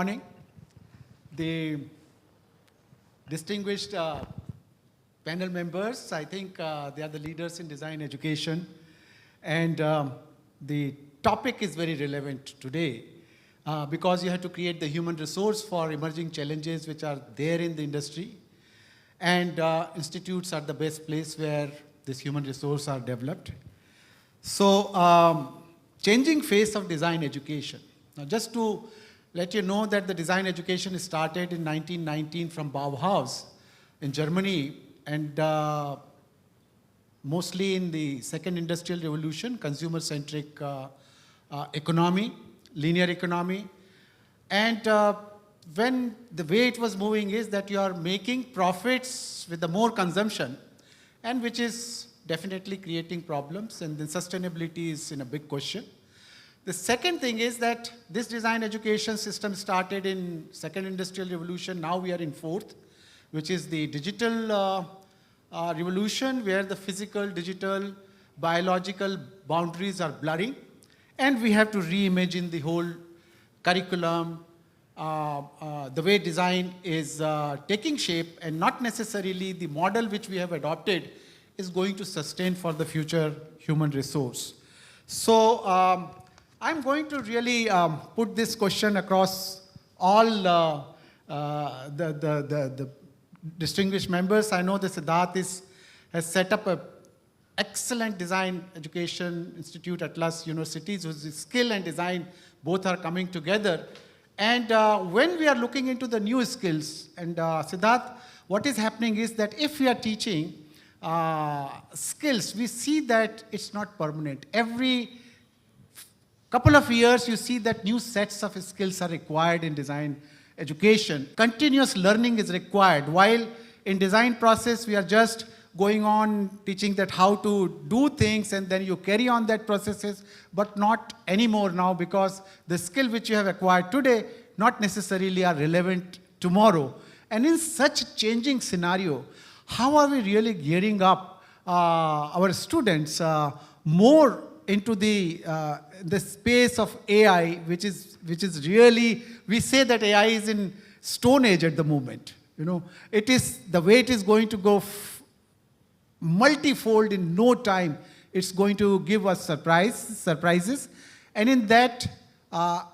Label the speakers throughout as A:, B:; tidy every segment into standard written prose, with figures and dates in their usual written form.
A: morning. The distinguished panel members, I think they are the leaders in design education. And the topic is very relevant today because you have to create the human resource for emerging challenges which are there in the industry. And institutes are the best place where this human resource are developed. So, changing face of design education. Now, just to let you know that the design education started in 1919 from Bauhaus in Germany, and mostly in the second industrial revolution, consumer-centric economy, linear economy. And when the way it was moving is that you are making profits with the more consumption, and which is definitely creating problems, and then sustainability is in a big question. The second thing is that this design education system started in second industrial revolution. Now we are in fourth, which is the digital revolution, where the physical, digital, biological boundaries are blurring. And we have to reimagine the whole curriculum, the way design is taking shape, and not necessarily the model which we have adopted is going to sustain for the future human resource. So I'm going to really put this question across all the distinguished members. I know that Siddharth has set up an excellent design education institute at Atlas Universities, whose skill and design both are coming together. And when we are looking into the new skills, and Siddharth, what is happening is that if we are teaching skills, we see that it's not permanent. Every couple of years, you see that new sets of skills are required in design education. Continuous learning is required. While in design process, we are just going on teaching that how to do things, and then you carry on that processes, but not anymore now, because the skill which you have acquired today not necessarily are relevant tomorrow. And in such a changing scenario, how are we really gearing up our students more into the space of AI, which is really, we say that AI is in Stone Age at the moment. You know, it is the way it is going to go multifold in no time. It's going to give us surprises. And in that,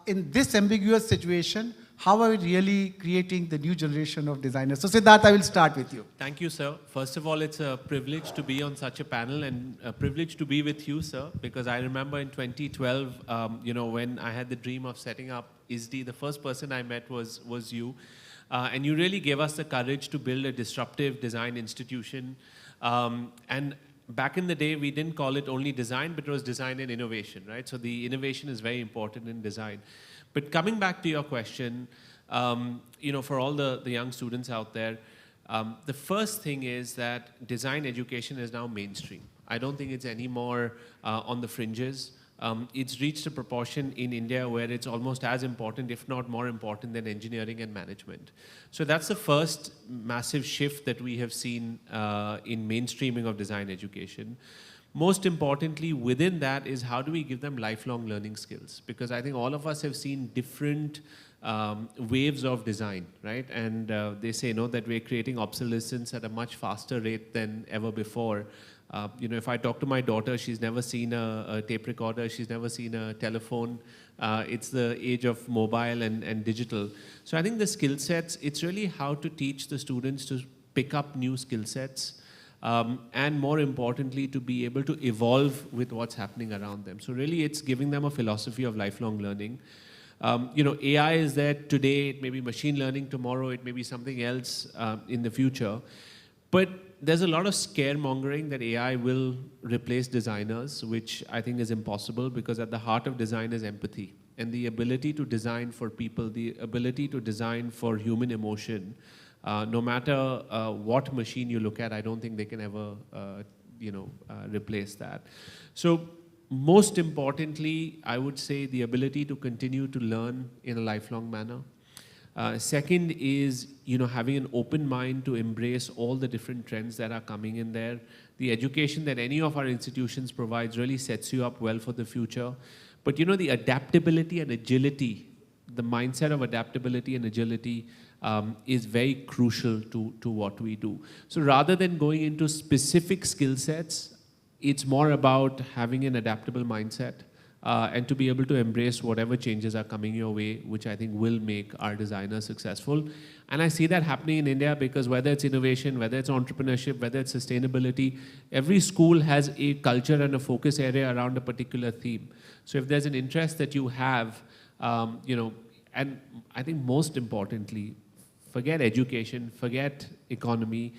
A: in this ambiguous situation, how are we really creating the new generation of designers? So Siddharth, I will start with you.
B: Thank you, sir. First of all, it's a privilege to be on such a panel, and a privilege to be with you, sir, because I remember in 2012, when I had the dream of setting up ISD, the first person I met was you. And you really gave us the courage to build a disruptive design institution. And back in the day, we didn't call it only design, but it was design and innovation, right? So the innovation is very important in design. But coming back to your question, for all the young students out there, the first thing is that design education is now mainstream. I don't think it's any more on the fringes. It's reached a proportion in India where it's almost as important, if not more important, than engineering and management. So that's the first massive shift that we have seen in mainstreaming of design education. Most importantly, within that is how do we give them lifelong learning skills? Because I think all of us have seen different waves of design, right? And they say, that we're creating obsolescence at a much faster rate than ever before. If I talk to my daughter, she's never seen a tape recorder, she's never seen a telephone. It's the age of mobile and digital. So I think the skill sets, it's really how to teach the students to pick up new skill sets. And more importantly, to be able to evolve with what's happening around them. So really, it's giving them a philosophy of lifelong learning. AI is there today, it may be machine learning tomorrow, it may be something else in the future. But there's a lot of scaremongering that AI will replace designers, which I think is impossible, because at the heart of design is empathy. And the ability to design for people, the ability to design for human emotion, no matter what machine you look at, I don't think they can ever, replace that. So most importantly, I would say the ability to continue to learn in a lifelong manner. Second is, having an open mind to embrace all the different trends that are coming in there. The education that any of our institutions provides really sets you up well for the future. But, the adaptability and agility the mindset of adaptability and agility is very crucial to what we do. So rather than going into specific skill sets, it's more about having an adaptable mindset and to be able to embrace whatever changes are coming your way, which I think will make our designers successful. And I see that happening in India because whether it's innovation, whether it's entrepreneurship, whether it's sustainability, every school has a culture and a focus area around a particular theme. So if there's an interest that you have, and I think most importantly, forget education, forget economy.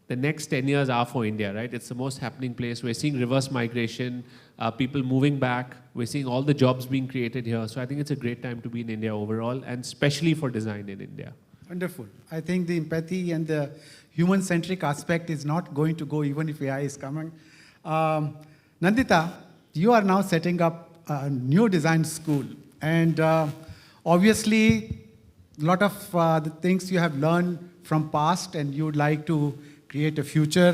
B: The next 10 years are for India, right? It's the most happening place. We're seeing reverse migration, people moving back. We're seeing all the jobs being created here. So I think it's a great time to be in India overall, and especially for design in India.
A: Wonderful. I think the empathy and the human-centric aspect is not going to go even if AI is coming. Nandita, you are now setting up a new design school. And obviously, a lot of the things you have learned from past and you would like to create a future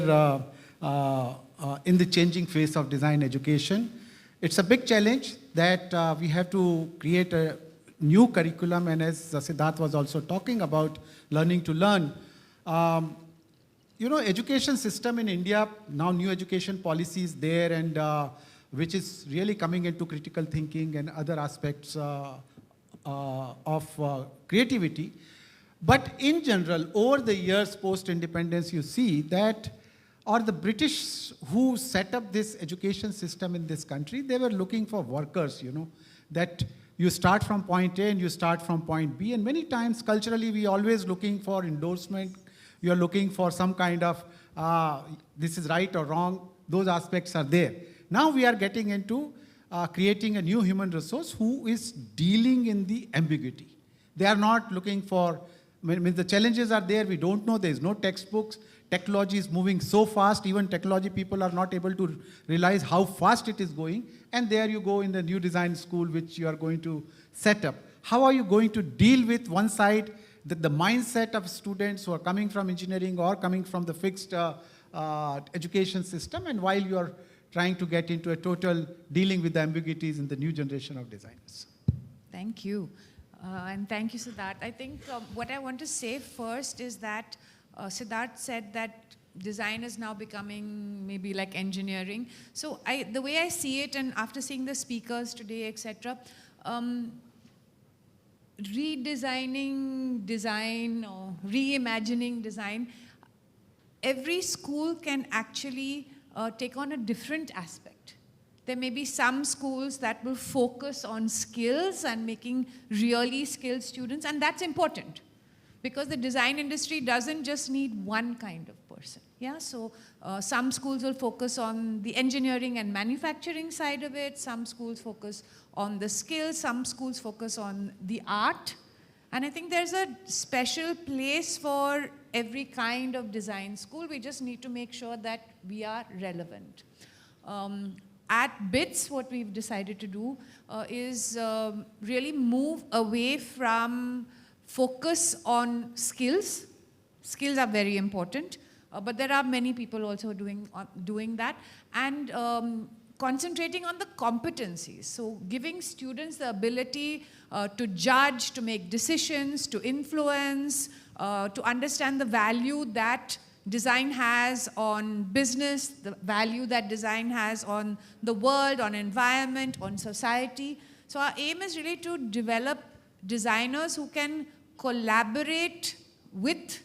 A: in the changing face of design education. It's a big challenge that we have to create a new curriculum, and as Siddharth was also talking about learning to learn. Education system in India, now new education policy is there, and which is really coming into critical thinking and other aspects of creativity. But in general, over the years post-independence, you see that, or the British who set up this education system in this country, they were looking for workers, that you start from point A and you start from point B. And many times, culturally, we are always looking for endorsement. You are looking for some kind of, this is right or wrong. Those aspects are there. Now we are getting into creating a new human resource who is dealing in the ambiguity. They are not looking for, when the challenges are there, we don't know, there is no textbooks. Technology is moving so fast, even technology people are not able to realize how fast it is going. And there you go in the new design school, which you are going to set up. How are you going to deal with one side, the mindset of students who are coming from engineering or coming from the fixed education system, and while you are trying to get into a total dealing with the ambiguities in the new generation of designers?
C: Thank you. And thank you, Siddharth. I think what I want to say first is that Siddharth said that design is now becoming maybe like engineering. So the way I see it, and after seeing the speakers today, etc., redesigning design or reimagining design, every school can actually take on a different aspect. There may be some schools that will focus on skills and making really skilled students, and that's important because the design industry doesn't just need one kind of person. Yeah, so some schools will focus on the engineering and manufacturing side of it. Some schools focus on the skills. Some schools focus on the art. And I think there's a special place for every kind of design school. We just need to make sure that we are relevant. At BITS, what we've decided to do is really move away from focus on skills. Skills are very important, but there are many people also doing that. And concentrating on the competencies. So giving students the ability to judge, to make decisions, to influence, to understand the value that design has on business, the value that design has on the world, on environment, on society. So our aim is really to develop designers who can collaborate with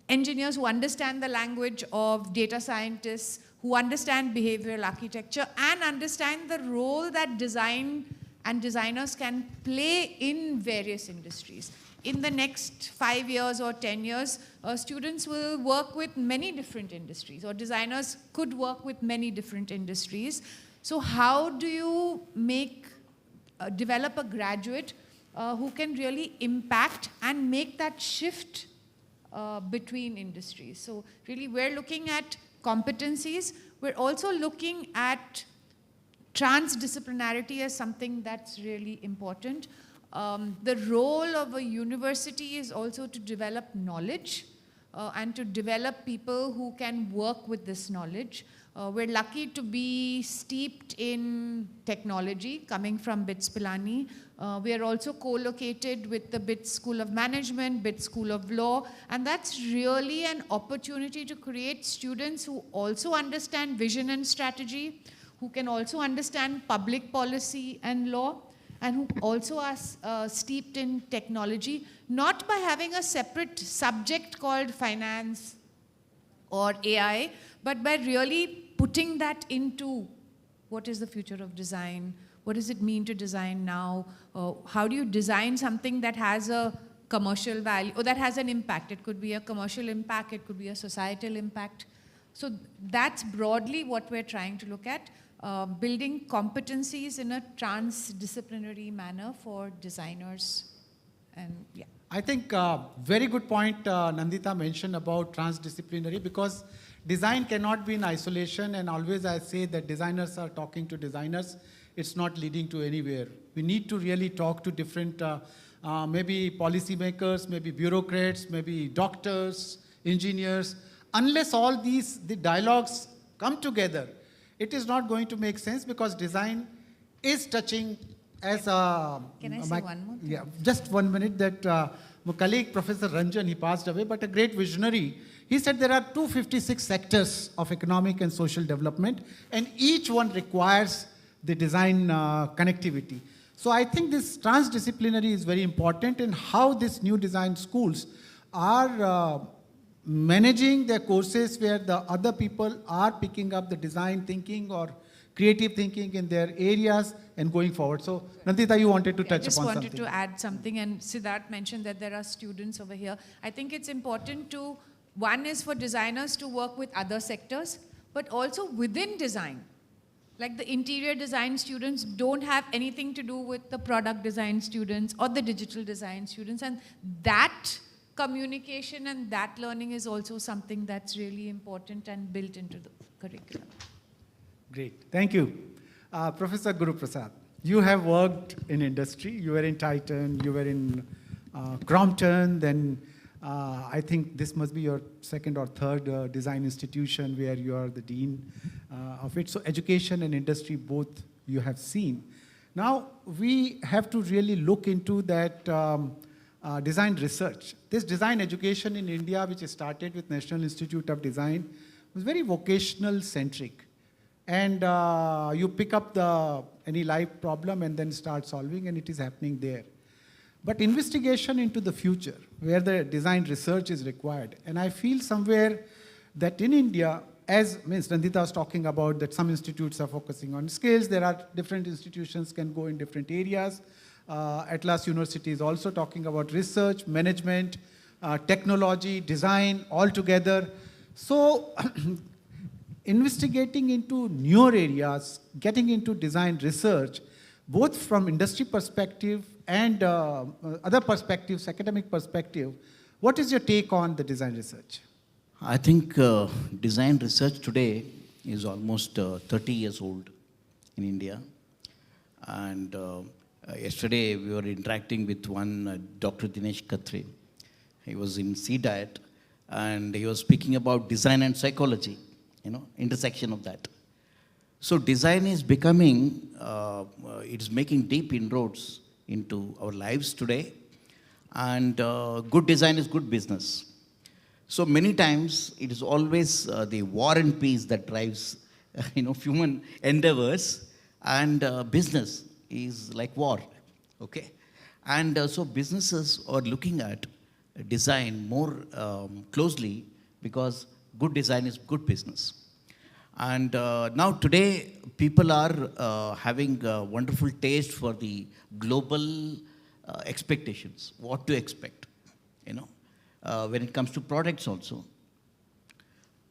C: engineers who understand the language of data scientists, who understand behavioral architecture, and understand the role that design and designers can play in various industries. In the next 5 years or 10 years, students will work with many different industries, or designers could work with many different industries. So how do you develop a graduate who can really impact and make that shift between industries? So really we're looking at competencies. We're also looking at transdisciplinarity as something that's really important. The role of a university is also to develop knowledge and to develop people who can work with this knowledge. We're lucky to be steeped in technology, coming from BITS Pilani. We are also co-located with the BITS School of Management, BITS School of Law, and that's really an opportunity to create students who also understand vision and strategy, who can also understand public policy and law, and who also are steeped in technology, not by having a separate subject called finance or AI, but by really putting that into what is the future of design, what does it mean to design now, how do you design something that has a commercial value, or that has an impact. It could be a commercial impact, it could be a societal impact. So that's broadly what we're trying to look at, building competencies in a transdisciplinary manner for designers. And yeah.
A: I think very good point Nandita mentioned about transdisciplinary, because design cannot be in isolation, and always I say that designers are talking to designers. It's not leading to anywhere. We need to really talk to different, maybe policymakers, maybe bureaucrats, maybe doctors, engineers. Unless all the dialogues come together, it is not going to make sense, because design is touching as a...
C: Can I say one more thing?
A: Yeah, just 1 minute. That my colleague, Professor Ranjan, he passed away, but a great visionary. He said there are 256 sectors of economic and social development, and each one requires the design connectivity. So I think this transdisciplinary is very important, in how these new design schools are managing their courses, where the other people are picking up the design thinking or creative thinking in their areas and going forward. So Nandita, you wanted to touch upon something.
C: I just wanted to add something, and Siddharth mentioned that there are students over here. I think it's important to, one is for designers to work with other sectors, but also within design. Like the interior design students don't have anything to do with the product design students or the digital design students, and that communication and that learning is also something that's really important and built into the curriculum.
A: Great, thank you. Professor Guruprasad, you have worked in industry. You were in Titan, you were in Crompton, then I think this must be your second or third design institution where you are the dean of it. So education and industry, both you have seen. Now, we have to really look into that design research. This design education in India, which started with National Institute of Design, was very vocational centric. And you pick up any life problem and then start solving, and it is happening there. But investigation into the future, where the design research is required. And I feel somewhere that in India, as Ms. Nandita was talking about, that some institutes are focusing on skills, there are different institutions can go in different areas. Atlas University is also talking about research, management, technology, design, all together. So investigating into newer areas, getting into design research, both from industry perspective and other perspectives, academic perspective, what is your take on the design research?
D: I think design research today is almost 30 years old in India. And yesterday we were interacting with one Dr. Dinesh Khatri. He was in CDIET, and he was speaking about design and psychology, intersection of that. So design is becoming, it's making deep inroads into our lives today, and good design is good business. So many times it is always the war and peace that drives human endeavors, and business is like war, okay? And so businesses are looking at design more closely, because good design is good business. And now today, people are having a wonderful taste for the global expectations, what to expect, when it comes to products also.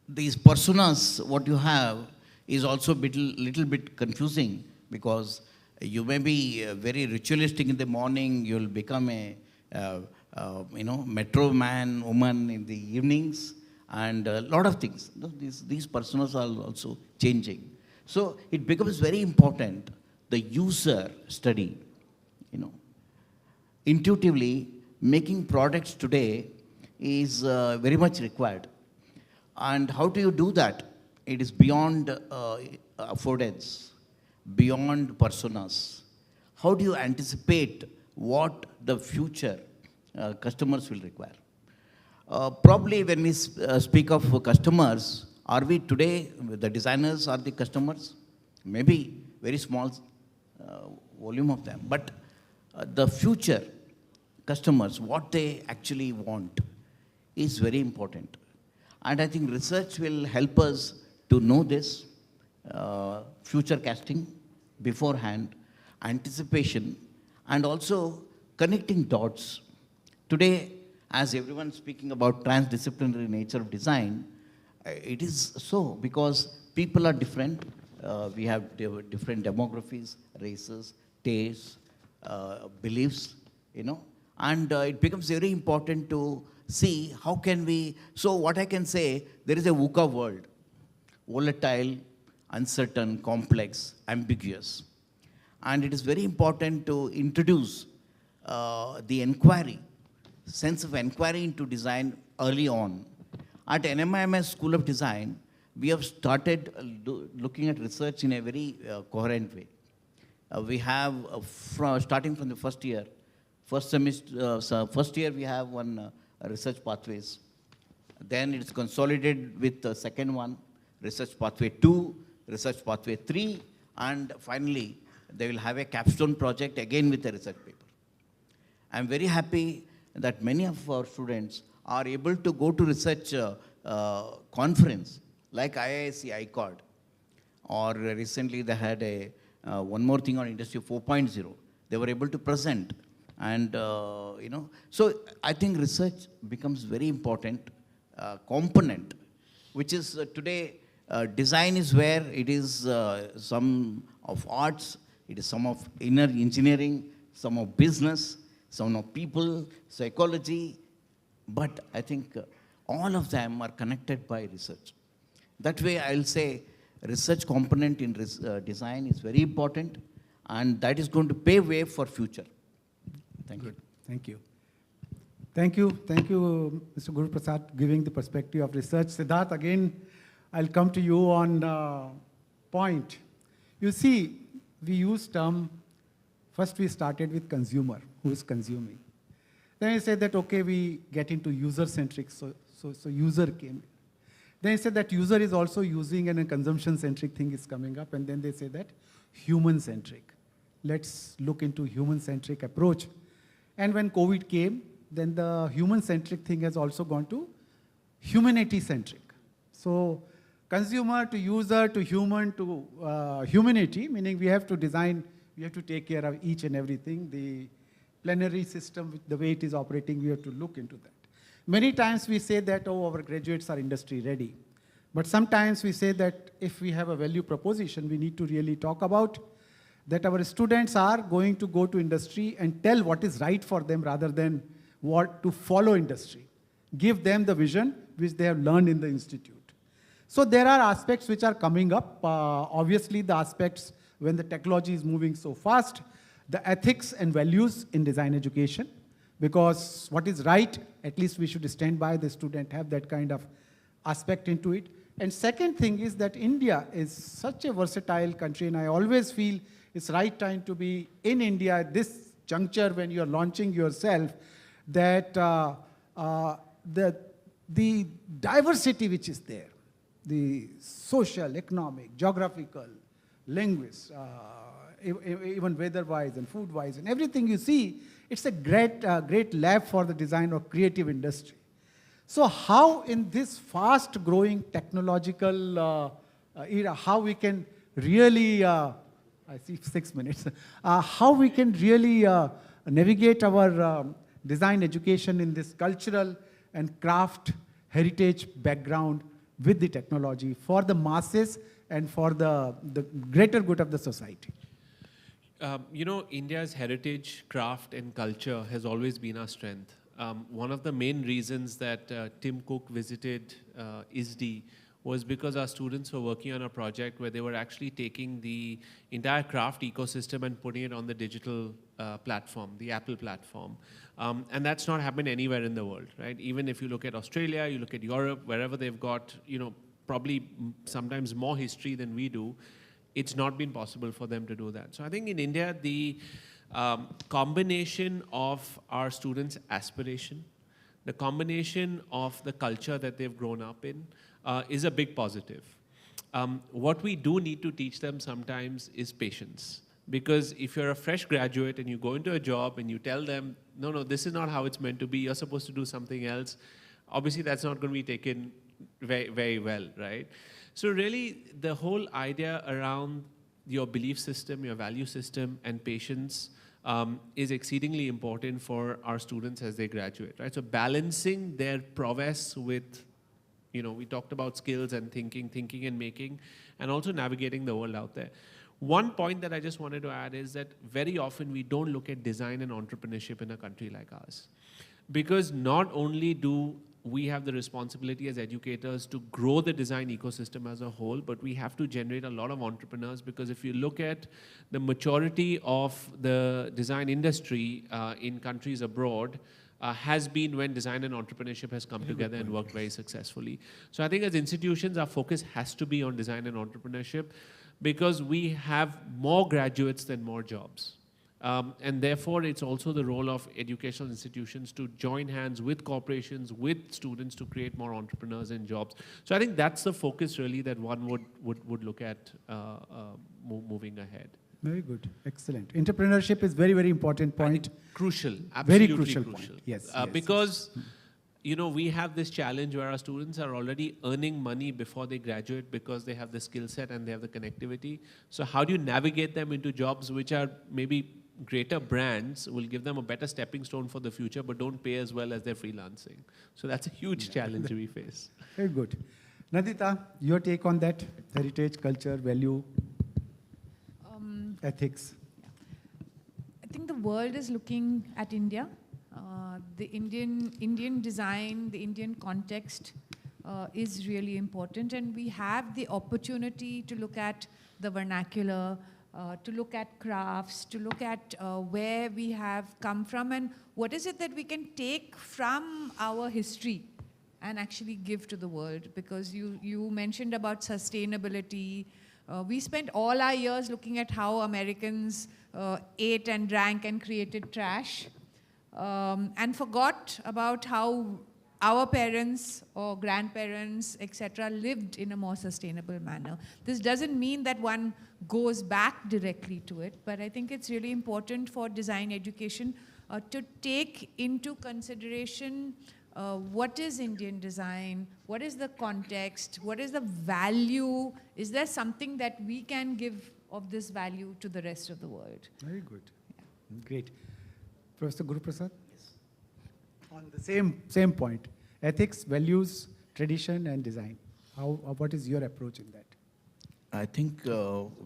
D: These personas, what you have, is also a little bit confusing, because you may be very ritualistic in the morning, you'll become a metro man, woman in the evenings, and a lot of things. These personas are also changing. So it becomes very important, the user study, Intuitively, making products today is very much required. And how do you do that? it is beyond affordance, beyond personas. How do you anticipate what the future customers will require? Probably when we speak of customers, are we today, the designers are the customers? Maybe very small volume of them. But the future customers, what they actually want is very important. And I think research will help us to know this, future casting beforehand, anticipation, and also connecting dots. Today, as everyone's speaking about transdisciplinary nature of design, it is so because people are different. We have different demographies, races, tastes, beliefs, and it becomes very important to see how can we, so what I can say, there is a VUCA world, volatile, uncertain, complex, ambiguous. And it is very important to introduce the inquiry, sense of inquiry into design early on. At NMIMS School of Design, we have started looking at research in a very coherent way. We have, starting from the first year, first year we have one research pathways. Then it's consolidated with the second one, research pathway 2, research pathway 3, and finally, they will have a capstone project again with a research paper. I'm very happy that many of our students are able to go to research conference like IISc ICOD, or recently they had a one more thing on Industry 4.0. They were able to present, and so I think research becomes very important component, which is today design is where it is some of arts, it is some of inner engineering, some of business, some of people, psychology, but I think all of them are connected by research. That way, I'll say research component in design is very important, and that is going to pave way for future. Thank you.
A: Thank you. Thank you, Mr. Guruprasad, giving the perspective of research. Siddharth, again, I'll come to you on point. You see, we use term, first we started with consumer, who is consuming. Then I said that, okay, we get into user-centric, so user came in. Then I said that user is also using, and a consumption-centric thing is coming up, and then they say that human-centric. Let's look into human-centric approach. And when COVID came, then the human-centric thing has also gone to humanity-centric. So consumer to user to human to humanity, meaning we have to design, we have to take care of each and everything. The plenary system, the way it is operating, we have to look into that. Many times we say that, oh, our graduates are industry ready. But sometimes we say that if we have a value proposition, we need to really talk about that our students are going to go to industry and tell what is right for them rather than what to follow industry. Give them the vision which they have learned in the institute. So there are aspects which are coming up. Obviously, the aspects when the technology is moving so fast, the ethics and values in design education, because what is right, at least we should stand by the student, have that kind of aspect into it. And second thing is that India is such a versatile country, and I always feel it's right time to be in India at this juncture when you're launching yourself, that the diversity which is there, the social, economic, geographical, linguist, even weather-wise and food-wise, and everything you see, it's a great lab for the design of creative industry. So how in this fast-growing technological era, how we can really, I see 6 minutes, how we can really navigate our design education in this cultural and craft heritage background with the technology for the masses and for the greater good of the society.
B: India's heritage, craft, and culture has always been our strength. One of the main reasons that Tim Cook visited ISD was because our students were working on a project where they were actually taking the entire craft ecosystem and putting it on the digital platform, the Apple platform. And that's not happened anywhere in the world, right? Even if you look at Australia, you look at Europe, wherever they've got, probably sometimes more history than we do, it's not been possible for them to do that. So I think in India, the combination of our students' aspiration, the combination of the culture that they've grown up in is a big positive. What we do need to teach them sometimes is patience. Because if you're a fresh graduate and you go into a job and you tell them, no, this is not how it's meant to be, you're supposed to do something else, obviously that's not going to be taken very, very well, right? So really, the whole idea around your belief system, your value system, and patience is exceedingly important for our students as they graduate, right? So balancing their prowess with, we talked about skills and thinking and making, and also navigating the world out there. One point that I just wanted to add is that very often we don't look at design and entrepreneurship in a country like ours. Because not only do we have the responsibility as educators to grow the design ecosystem as a whole, but we have to generate a lot of entrepreneurs, because if you look at the maturity of the design industry in countries abroad, has been when design and entrepreneurship has come together and worked very successfully. So I think as institutions, our focus has to be on design and entrepreneurship, because we have more graduates than more jobs. And therefore, it's also the role of educational institutions to join hands with corporations, with students, to create more entrepreneurs and jobs. So I think that's the focus really that one would look at moving ahead.
A: Very good. Excellent. Entrepreneurship is very, very important point.
B: Crucial. Absolutely
A: very crucial.
B: Point.
A: Yes.
B: Because we have this challenge where our students are already earning money before they graduate because they have the skill set and they have the connectivity. So how do you navigate them into jobs which are maybe greater brands, will give them a better stepping stone for the future, but don't pay as well as they're freelancing? So that's a huge challenge we face.
A: Very good. Nandita, your take on that? Heritage, culture, value, ethics.
C: I think the world is looking at India. The Indian design, the Indian context is really important, and we have the opportunity to look at the vernacular, to look at crafts, to look at where we have come from and what is it that we can take from our history and actually give to the world. Because you mentioned about sustainability. We spent all our years looking at how Americans ate and drank and created trash, and forgot about how our parents or grandparents, etc., lived in a more sustainable manner. This doesn't mean that one goes back directly to it, but I think it's really important for design education to take into consideration what is Indian design, what is the context, what is the value, is there something that we can give of this value to the rest of the world?
A: Very good. Yeah. Great. Professor Guruprasad? Yes. On the same point, ethics, values, tradition, and design. What is your approach in that?
D: I think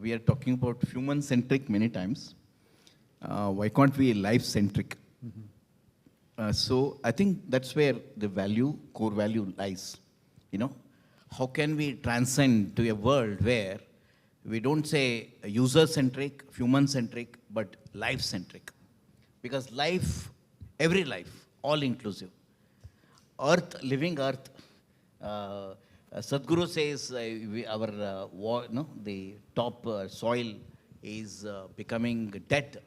D: we are talking about human-centric many times. Why can't we life-centric? Mm-hmm. So I think that's where the value, core value lies. How can we transcend to a world where we don't say user-centric, human-centric, but life-centric? Because life, every life, all-inclusive. Earth, living earth. Sadhguru says the top soil is becoming dead.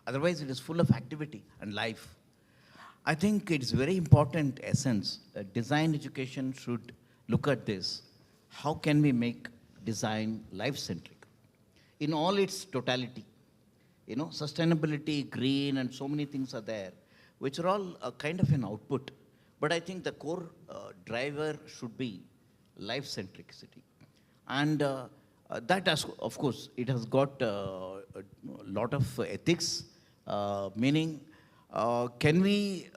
D: Otherwise, it is full of activity and life. I think it's very important essence. Design education should look at this. How can we make design life-centric in all its totality? Sustainability, green, and so many things are there, which are all a kind of an output. But I think the core driver should be life-centricity. And that, of course, it has got a lot of ethics, meaning can we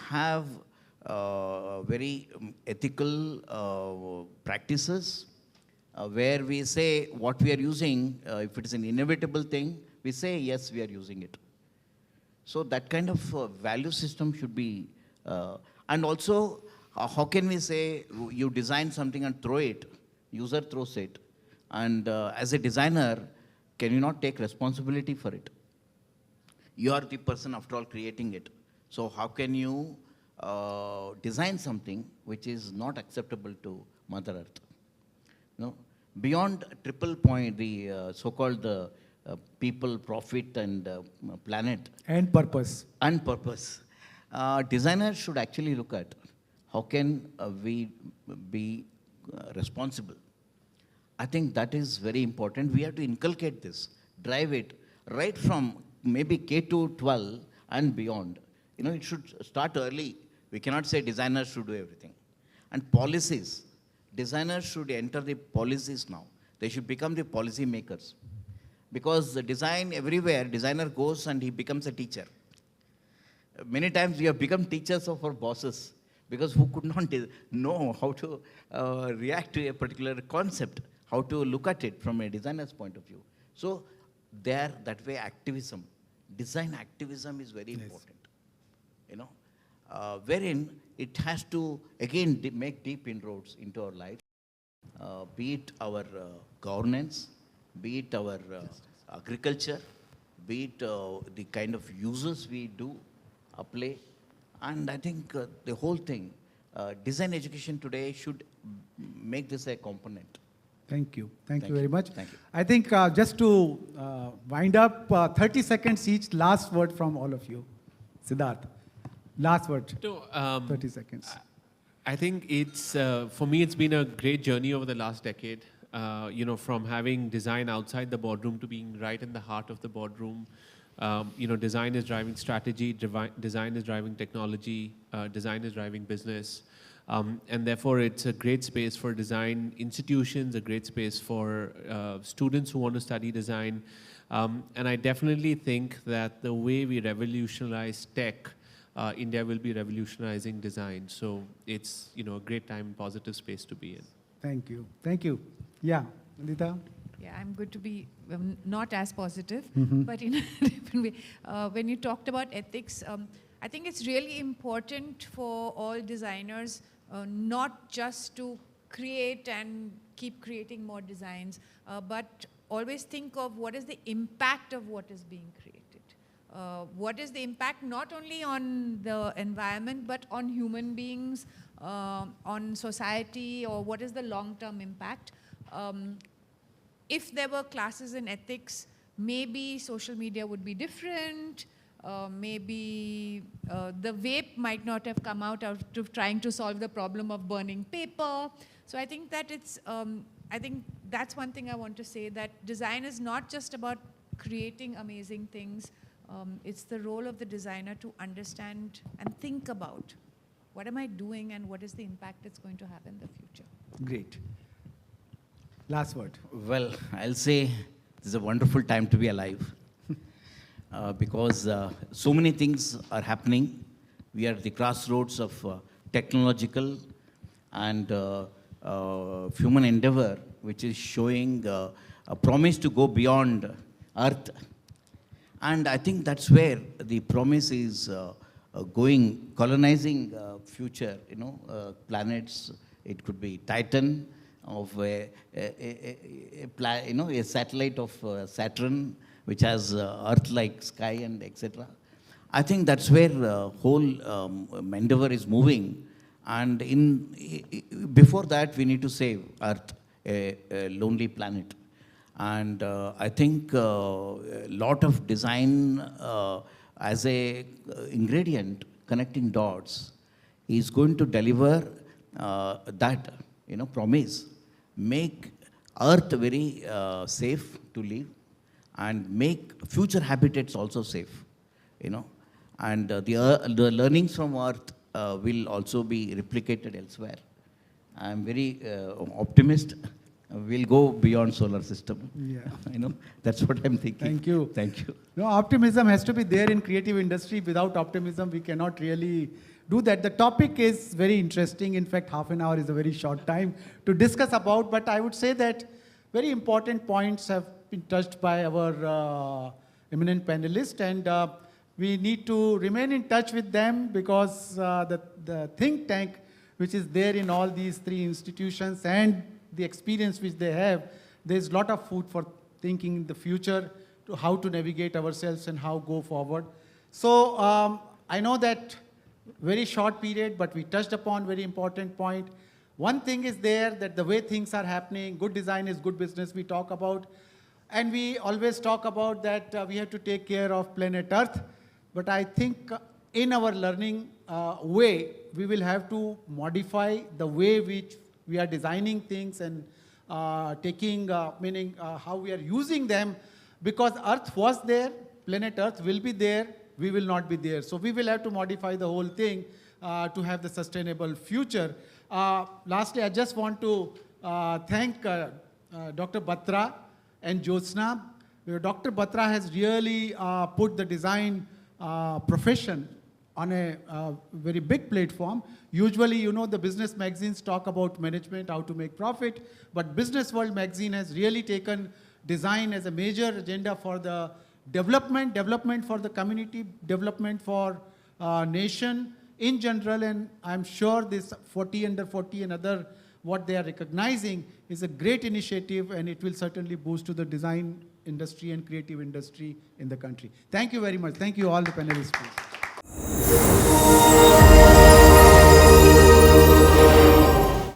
D: have very ethical practices where we say what we are using, if it is an inevitable thing, we say, yes, we are using it. So that kind of value system should be, and also, how can we say you design something and throw it, user throws it, and as a designer, can you not take responsibility for it? You are the person, after all, creating it. So how can you design something which is not acceptable to Mother Earth. No, beyond triple point, the so-called people, profit, and planet
A: And purpose.
D: and purpose. Designers should actually look at how can we be responsible. I think that is very important. We have to inculcate this, drive it right from maybe K to 12 and beyond. You know, it should start early. We cannot say designers should do everything. And policies, designers should enter the policies now. They should become the policy makers. Because the design everywhere, designer goes and he becomes a teacher. Many times we have become teachers of our bosses because who could not know how to react to a particular concept, how to look at it from a designer's point of view. So there, that way activism, design activism is very important. You know, wherein it has to, again, make deep inroads into our life, be it our governance, be it our agriculture, be it the kind of uses we do, play. And I think the whole thing, design education today should make this a component.
A: Thank you. Thank you very much.
D: Thank you.
A: I think just to wind up, 30 seconds each, last word from all of you. Siddharth, last word,
B: So,
A: 30 seconds.
B: I think it's, for me, it's been a great journey over the last decade. You know, from having design outside the boardroom to being right in the heart of the boardroom. You know, design is driving strategy, design is driving technology, design is driving business. And therefore, it's a great space for design institutions, a great space for students who want to study design. And I definitely think that the way we revolutionize tech, India will be revolutionizing design. So it's, you know, a great time, positive space to be in.
A: Thank you. Thank you. Yeah, Nandita?
C: Yeah, I'm good to be not as positive, but in a different way. When you talked about ethics, I think it's really important for all designers not just to create and keep creating more designs, but always think of what is the impact of what is being created. What is the impact not only on the environment, but on human beings, on society, or what is the long-term impact? If there were classes in ethics, maybe social media would be different. Maybe the vape might not have come out of trying to solve the problem of burning paper. So I think that it's, I think that's one thing I want to say, that design is not just about creating amazing things. It's the role of the designer to understand and think about what am I doing and what is the impact it's going to have in the future.
A: Great. Last word.
D: Well, I'll say this is a wonderful time to be alive because so many things are happening. We are at the crossroads of technological and human endeavor, which is showing a promise to go beyond Earth. And I think that's where the promise is going, colonizing future, you know, planets. It could be Titan, of a satellite of Saturn, which has Earth-like sky and etc. I think that's where whole endeavor is moving. And before that, we need to save Earth, a lonely planet. And I think a lot of design as a ingredient, connecting dots, is going to deliver that, you know, promise. Make Earth very safe to live and make future habitats also safe, you know. And the learnings from Earth will also be replicated elsewhere. I'm very optimist. We'll go beyond solar system.
A: Yeah.
D: You know, that's what I'm thinking.
A: Thank you.
D: Thank you.
A: No, optimism has to be there in creative industry. Without optimism, we cannot really do that. The topic is very interesting. In fact, half an hour is a very short time to discuss about, but I would say that very important points have been touched by our eminent panelists, and we need to remain in touch with them because the think tank which is there in all these three institutions and the experience which they have, there's a lot of food for thinking in the future to how to navigate ourselves and how go forward. So I know that very short period, but we touched upon very important point. One thing is there that the way things are happening, good design is good business, we talk about. And we always talk about that we have to take care of planet Earth. But I think in our learning way, we will have to modify the way which we are designing things and meaning how we are using them, because Earth was there, planet Earth will be there, we will not be there. So we will have to modify the whole thing to have the sustainable future. Lastly, I just want to thank Dr. Batra and Jyotsna. Dr. Batra has really put the design profession on a very big platform. Usually, you know, the business magazines talk about management, how to make profit, but Business World magazine has really taken design as a major agenda for the development for the community, development for nation in general, and I'm sure this 40 under 40 and other what they are recognizing is a great initiative, and it will certainly boost to the design industry and creative industry in the country. Thank you very much. Thank you all the panelists, please.